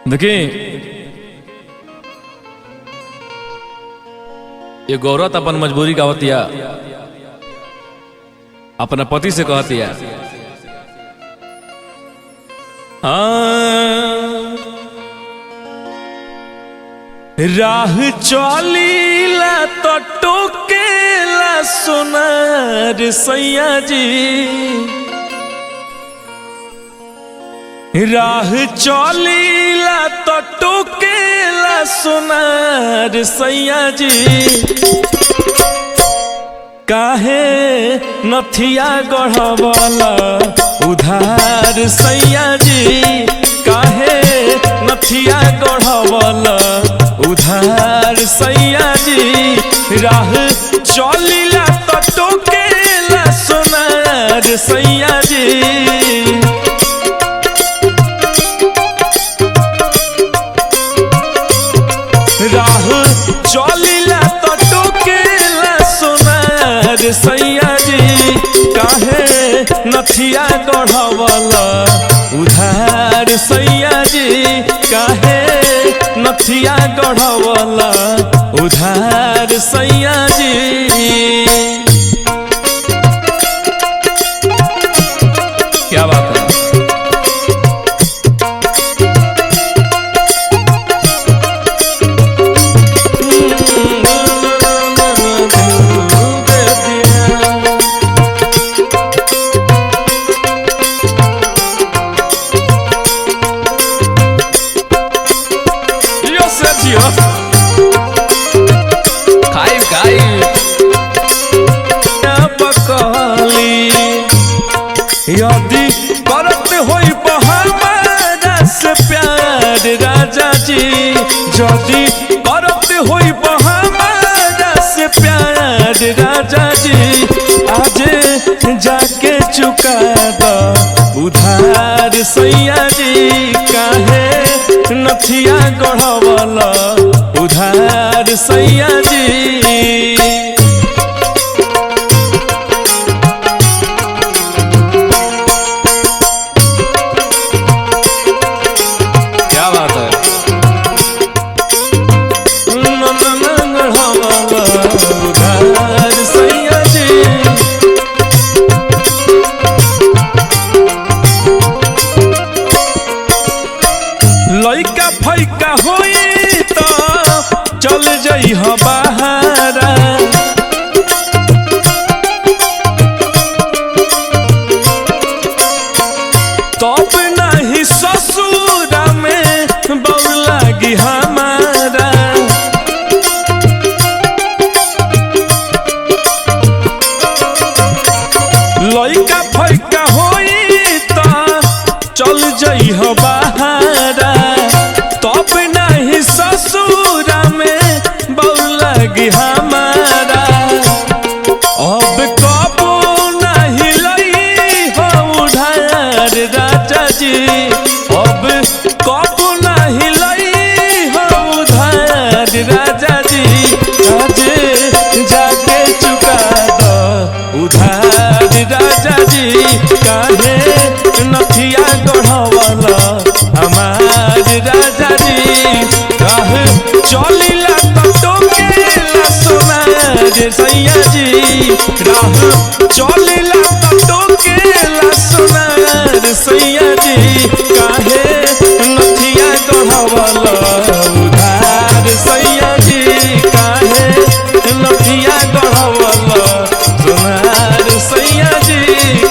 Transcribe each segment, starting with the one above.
देखिए ये गौरत अपन मजबूरी का होतिया अपना पति से कहतिया राह चलीला तो टोकेला सोनार सैया जी राह चलीला तो टोकेला सोनार सैया जी काहे नथिया गढ़वाला उधार सैया जी काहे नथिया गढ़वाला उधार सैया जी राह चलीला तो टोकेला सोनार सैया जी राह चलीला तो टोकेला सोनार सैया जी काहे नथिया गढ़वाला उधार सैया जी काहे नथिया गढ़वाला उधार सैया जी। क्या बात है यदि करत होई हमारा से प्यार राजा जी यदि करत होई हमारा से प्यार राजा जी आज जाके चुका दो उधार सैया जी काहे नथिया गढ़वाला उधार सैया जी। लइका फैका होई तो चल जई हो बहारा तब नहीं ससुरा में बउर लागी हमारा लइका फैका होई तो चल जई हो बहारा तब नहीं ससुरा में बउर लगी हमारा अब कबो नहीं लई हो उधार राजा जी अब कबो नहीं लई हो उधार राजा जी आज जाके चुका दो उधार राजा जी काहे नथिया गढ़वाला हमार राजा जी राह चलीला तो टोकेला सोनार सैया जी राह चलीला तो टोकेला सोनार सैया जी काहे नथिया गढ़वाला उधार सैया जी काहे नथिया गढ़वाला सोनार सैया जी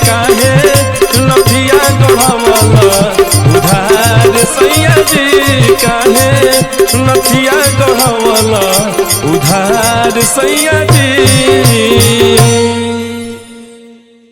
काहे नथिया गढ़वाला उधार सैया जी काहे नथिया गढ़वाला उधार सैया जी।